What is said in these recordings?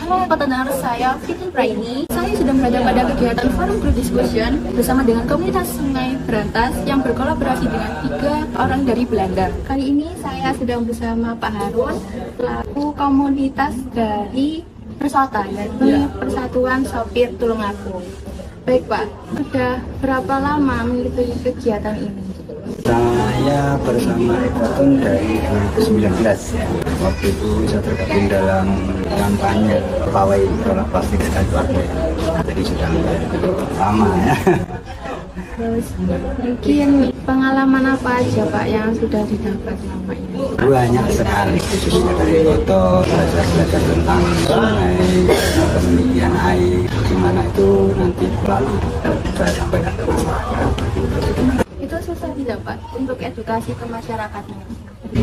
Halo pendengar, saya Fitul Praini. Saya sedang berada pada kegiatan Forum Group Discussion bersama dengan komunitas Sungai Berantas yang berkolaborasi dengan 3 orang dari Belanda. Kali ini saya sedang bersama Pak Harun, selaku komunitas dari Persota, yaitu Persatuan Sopir Tulungagung. Baik Pak, sudah berapa lama mengikuti kegiatan ini? Saya bersama Ekoton dari 2019. Waktu itu saya tergabung dalam kampanye pawai tolak plastik sekali pakai. Jadi sudah lama ya. Terus mungkin pengalaman apa aja Pak yang sudah didapat selama ini? Banyak sekali, khususnya dari Ekoton, belajar tentang sungai, penelitian air, gimana itu nanti lalu saya sampaikan ke masyarakat. Itu susah tidak Pak untuk edukasi ke masyarakatnya?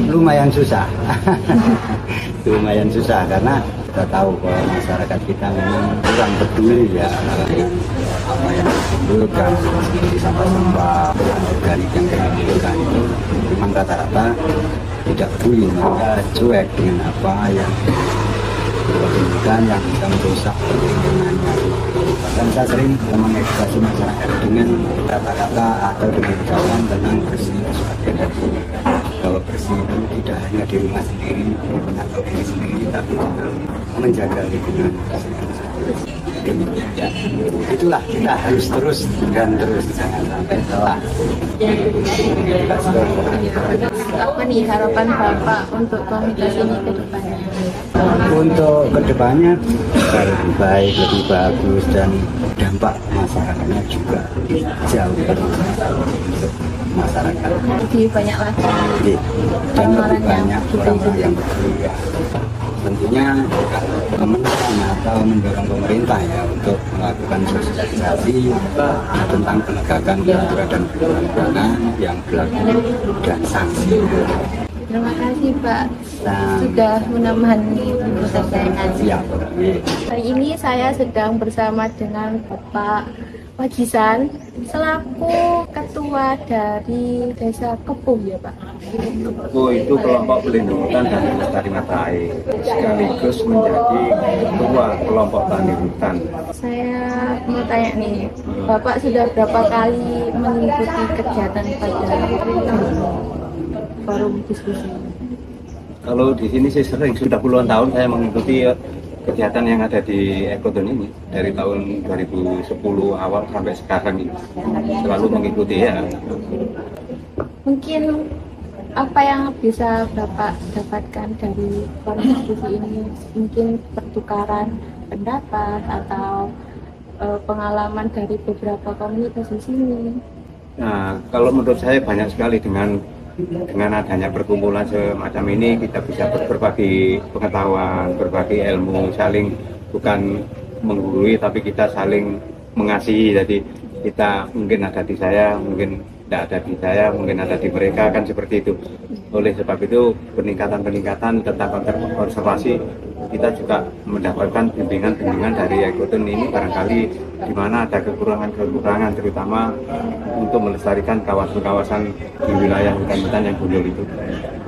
Lumayan susah. Lumayan susah karena kita tahu bahwa masyarakat kita memang kurang peduli ya dengan apa yang dikumpulkan seperti sampah-sampah organik yang dikumpulkan itu memang rata-rata tidak peduli, mereka cuek dengan apa yang dikumpulkan yang bisa merusak lingkungannya. Bahkan saya sering mengedukasi masyarakat dengan kata-kata atau dengan ucapan tentang bersih sebagai tadi. Kalau bersih itu tidak hanya di rumah sendiri atau diri sendiri, tapi juga menjaga lingkungan. Ya, itulah kita harus terus dan terus, jangan sampai telah. Apa nih harapan Bapak untuk komunitas ini ke depannya? Untuk kedepannya lebih baik, lebih bagus, dan dampak masyarakatnya juga jauh lebih untuk masyarakat. Lebih banyak lagi Dan lebih banyak kita orang yang bekerja. Tentunya pemerintah atau mendorong pemerintah ya untuk melakukan sosialisasi tentang penegakan peraturan dan perundang-undangan yang berlaku dan sanksi. Terima kasih Pak sudah menemani saya. Siap. Hari ini saya sedang bersama dengan Bapak Wajisan selaku ketua dari Desa Kepuh ya Pak. Kepuh itu kelompok pelindung hutan dan pelestari mata air, sekaligus menjadi ketua kelompok tani hutan. Saya mau tanya nih, Bapak sudah berapa kali mengikuti kegiatan pada forum diskusi? Kalau di sini sih sering, sudah puluhan tahun saya mengikuti kegiatan yang ada di Ekoton ini dari tahun 2010 awal sampai sekarang ini selalu mengikuti ya. Mungkin apa yang bisa Bapak dapatkan dari forum diskusi ini? Mungkin pertukaran pendapat atau pengalaman dari beberapa komunitas di sini. Nah, kalau menurut saya banyak sekali dengan adanya perkumpulan semacam ini kita bisa berbagi pengetahuan, berbagi ilmu, saling bukan menggurui tapi kita saling mengasihi. Jadi kita mungkin ada di saya, mungkin tidak ada di saya, mungkin ada di mereka, kan seperti itu. Oleh sebab itu peningkatan tentang konservasi kita juga mendapatkan bimbingan dari Ekoton ini barangkali di mana ada kekurangan terutama untuk melestarikan kawasan-kawasan di wilayah hutan-hutan yang gundul itu.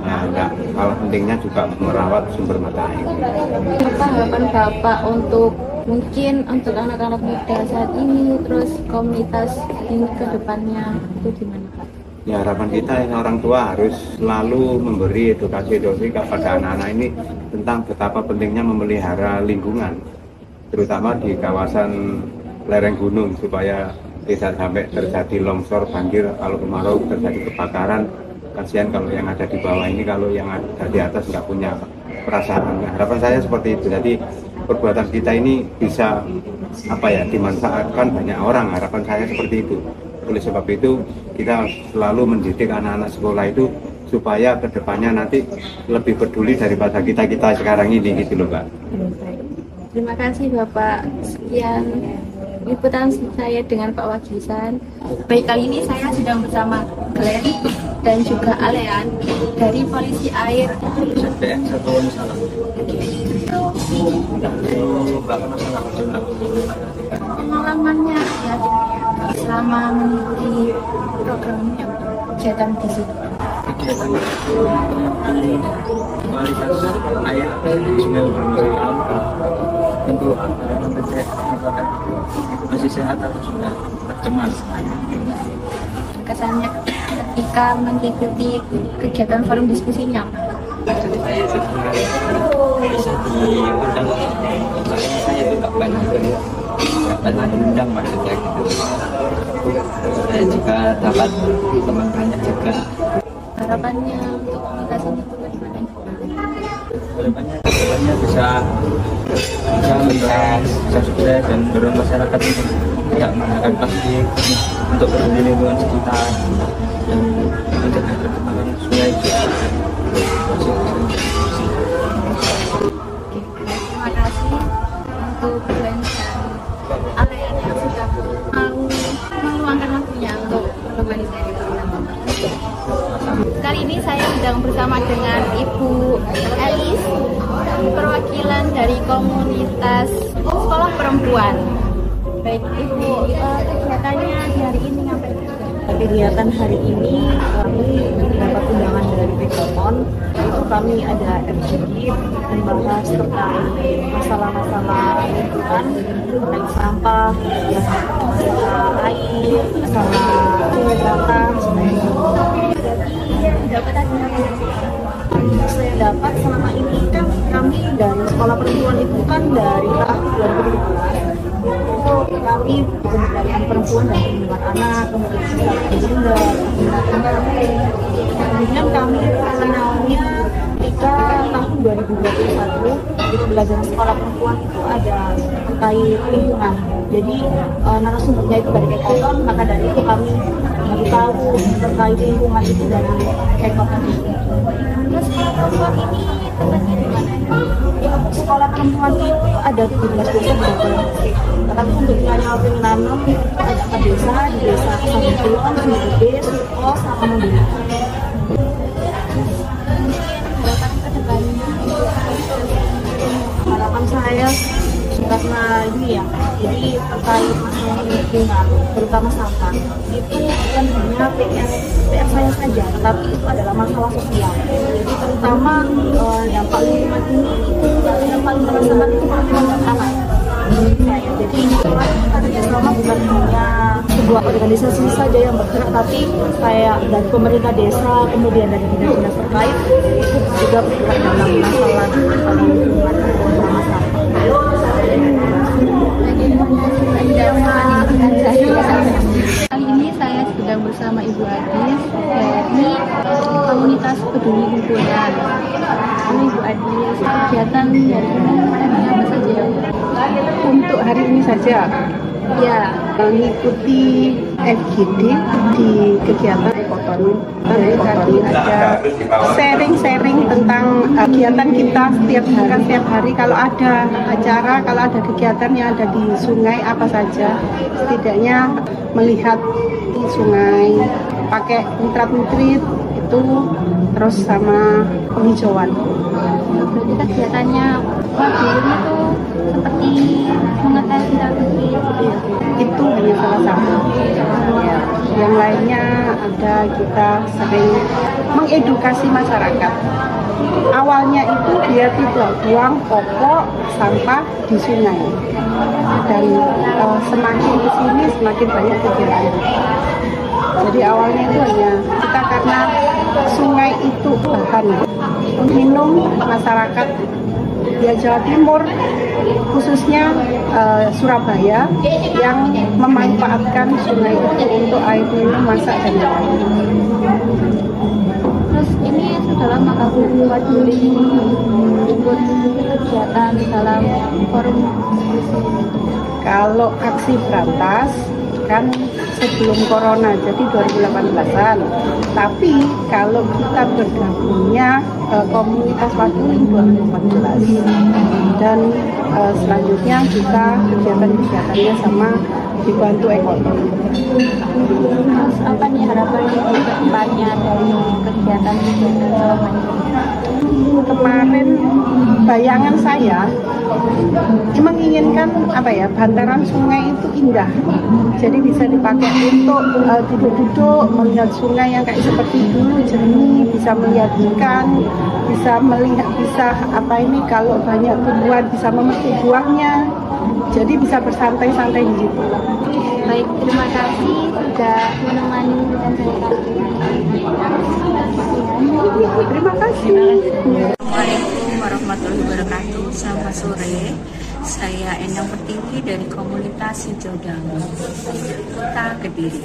Nah, hal pentingnya juga merawat sumber mata air. Apa harapan Bapak untuk mungkin untuk anak-anak muda saat ini, terus komunitas ini ke depannya itu gimana Pak? Ya, harapan kita orang tua harus selalu memberi edukasi kepada anak-anak ini tentang betapa pentingnya memelihara lingkungan, terutama di kawasan lereng gunung supaya tidak sampai terjadi longsor, banjir, kalau kemarau terjadi kebakaran. Kasihan kalau yang ada di bawah ini, kalau yang ada di atas nggak punya perasaan. Harapan saya seperti itu. Jadi perbuatan kita ini bisa dimanfaatkan banyak orang. Harapan saya seperti itu. Oleh sebab itu kita selalu mendidik anak-anak sekolah itu supaya kedepannya nanti lebih peduli daripada kita sekarang ini gitu loh Pak. Terima kasih Bapak. Sekian liputan saya dengan Pak Wajisan. Baik, kali ini saya sedang bersama Glenn dan juga Alean dari Polisi Air. Pengalamannya ya selama mengikuti program yang kegiatan di sini. Kegiatan kualitas air di Sungai Berantas untuk masih sehat atau sudah tercemar? Kesannya ketika mengikuti kegiatan forum diskusinya. Jadi saya sebenarnya bisa diundang, soalnya saya itu tak banyak dapat diundang maksudnya gitu. Saya juga dapat teman banyak juga. Harapannya untuk komunitas ini bagaimana? Harapannya bisa sukses dan dorong masyarakat untuk tidak menggunakan plastik untuk peduli lingkungan sekitar dan mencegah perkembangan sungai juga. Terima kasih untuk Glenn dan Alayan yang sudah mau meluangkan waktunya untuk menemani saya. Kali ini saya sedang bersama dengan Ibu Elis, perwakilan dari komunitas sekolah perempuan. Baik Ibu, kegiatannya di hari ini ngapain? Kegiatan hari ini kami mendapat undangan dari Pekomon. Itu kami ada FGD membahas tentang masalah-masalah lingkungan, tentang sampah, masalah air, masalah kesehatan. Saya dapat selama ini kan kami dari sekolah perempuan itu kan dari tahun 2015 itu kami pemberdayaan perempuan dan perlindungan anak, kemudian gender, kemudian kami kenalnya ketika tahun 2021 di pembelajaran sekolah perempuan itu ada terkait lingkungan. Jadi narasumbernya itu dari Ekoton, maka dari itu kami tahu terkait lingkungan itu dari Ekoton. Sekolah perempuan ini tempatnya di mana? Sekolah perempuan itu ada 17 desa di Bapak. Tetapi untuk wilayah penanam ada 4 desa, di desa Kesambuan, Sumbergede, Suko, sama Membina. Harapan kedepannya? Harapan saya karena ini ya, jadi terkait masalah lingkungan, terutama sampah, itu bukan hanya PR saya saja, tetapi itu adalah masalah sosial. Jadi terutama dampak lingkungan ini itu yang paling merasakan itu perempuan dan anak. Jadi kita kerjasama bukan hanya sebuah organisasi saja yang bergerak, tapi kayak dari pemerintah desa, kemudian dari dinas-dinas terkait itu juga bergerak dalam masalah lingkungan terutama sampah. Kali ini saya sedang bersama Ibu Adis dari komunitas peduli lingkungan. Ibu Adis, kegiatan dari ini apa saja? Untuk hari ini saja Ya, mengikuti FGD di kegiatan Ekoton. Jadi tadi ada sharing-sharing tentang kegiatan kita setiap hari. Kalau ada acara, kalau ada kegiatan yang ada di sungai apa saja, setidaknya melihat di sungai, pakai nitrat-nitrit itu, terus sama penghijauan. berarti kegiatannya dulunya tuh seperti mengetes nitrat-nitrit gitu ya? Itu hanya salah satu ya. Yang lainnya ada kita sering mengedukasi masyarakat. Awalnya itu dia tidak buang popok sampah di sungai, dan semakin kesini semakin banyak kegiatan. Jadi awalnya itu hanya kita karena sungai itu bahan minum masyarakat di Jawa Timur, khususnya Surabaya, yang memanfaatkan sungai itu untuk air minum, masak, dan lain-lain. Terus ini sudah lama aku buat dulu ikut kegiatan dalam forum diskusi. Kalau aksi berantas kan sebelum corona, jadi 2018-an. Tapi kalau kita bergabungnya komunitas Waduling 2014, dan selanjutnya kita kegiatan-kegiatannya sama dibantu Ekoton. Terus apa nih harapannya ke depannya dari kegiatan-kegiatan selama ini? Kemarin bayangan saya menginginkan kan bantaran sungai itu indah. Jadi bisa dipakai untuk duduk-duduk melihat sungai yang kayak seperti dulu jernih, bisa melihat ikan, bisa kalau banyak tumbuhan bisa memetik buahnya. Jadi bisa bersantai-santai di situ. Baik, terima kasih sudah menemani dan saya. Terima kasih. Assalamualaikum warahmatullahi wabarakatuh. Selamat sore. Saya Endang Pertiwi dari komunitas Hijau Dangu, Kota Kediri.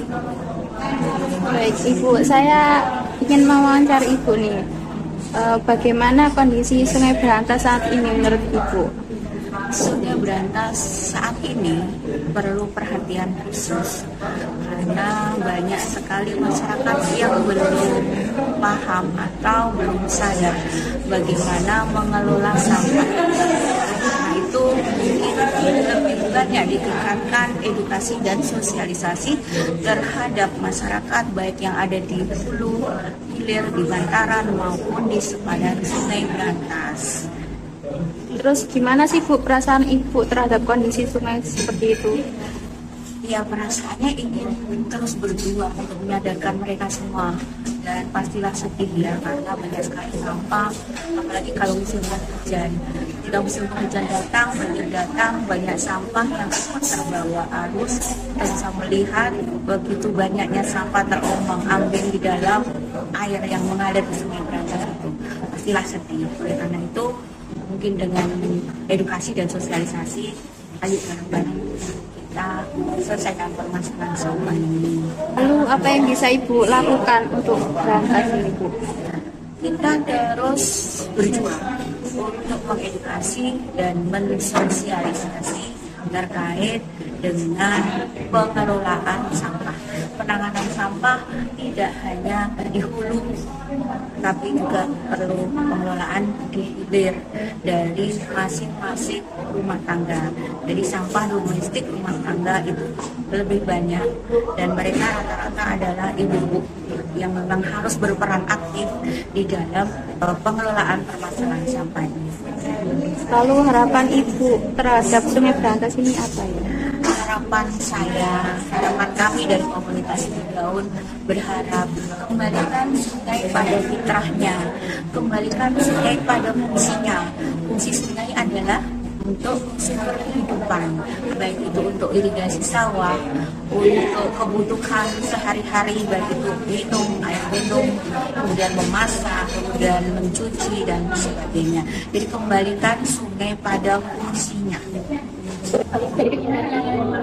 Baik, Ibu, saya ingin mewawancara Ibu nih. Bagaimana kondisi Sungai Berantas saat ini menurut Ibu? Sungai Berantas saat ini perlu perhatian khusus karena banyak sekali masyarakat yang belum paham atau belum sadar bagaimana mengelola sampah. Nah, itu mungkin lebih banyak ditingkatkan edukasi dan sosialisasi terhadap masyarakat baik yang ada di hulu, hilir, di bantaran maupun di sepadan Sungai Berantas. Terus gimana sih Bu perasaan Ibu terhadap kondisi sungai seperti itu? Ya, perasaannya ingin terus berjuang untuk menyadarkan mereka semua, dan pastilah sedih ya karena banyak sekali sampah, apalagi kalau musim hujan. Jika musim hujan datang, banjir datang, banyak sampah yang cepat terbawa arus, dan bisa melihat begitu banyaknya sampah terombang-ambing di dalam air yang mengalir di Sungai Berantas itu. Pastilah sedih. Oleh karena itu, mungkin dengan edukasi dan sosialisasi, ayo bareng-bareng kita selesaikan permasalahan sampah ini. Lalu apa yang bisa Ibu lakukan untuk Berantas ini, Bu? Kita terus berjuang untuk mengedukasi dan mensosialisasi terkait dengan pengelolaan sampah. Penanganan sampah tidak hanya di hulu, tapi juga perlu pengelolaan di hilir dari masing-masing rumah tangga. Jadi sampah domestik rumah tangga itu lebih banyak, dan mereka rata-rata adalah ibu-ibu yang memang harus berperan aktif di dalam pengelolaan permasalahan sampah ini. Lalu harapan Ibu terhadap Sungai Berantas ini apa ya? Harapan kami dari komunitas Daun berharap kembalikan sungai pada fitrahnya, kembalikan sungai pada fungsinya. Fungsi sungai adalah untuk sumber kehidupan, baik itu untuk irigasi sawah, untuk kebutuhan sehari-hari, baik itu minum, air minum, kemudian memasak, kemudian mencuci dan sebagainya. Jadi kembalikan sungai pada fungsinya. Jadi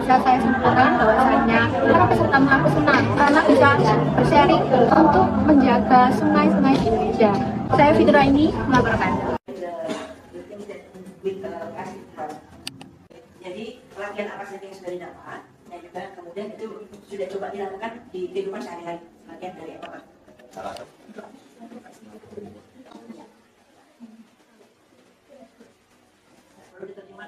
bisa saya simpulkan bahwasanya para peserta mengaku senang karena bisa bersharing untuk menjaga sungai-sungai di Indonesia. Saya Fitra ini melaporkan. Jadi pelatihan apa saja yang sudah didapat dan juga kemudian itu sudah coba dilakukan di kehidupan sehari-hari. Pelatihan dari apa Pak? Perlu diterima.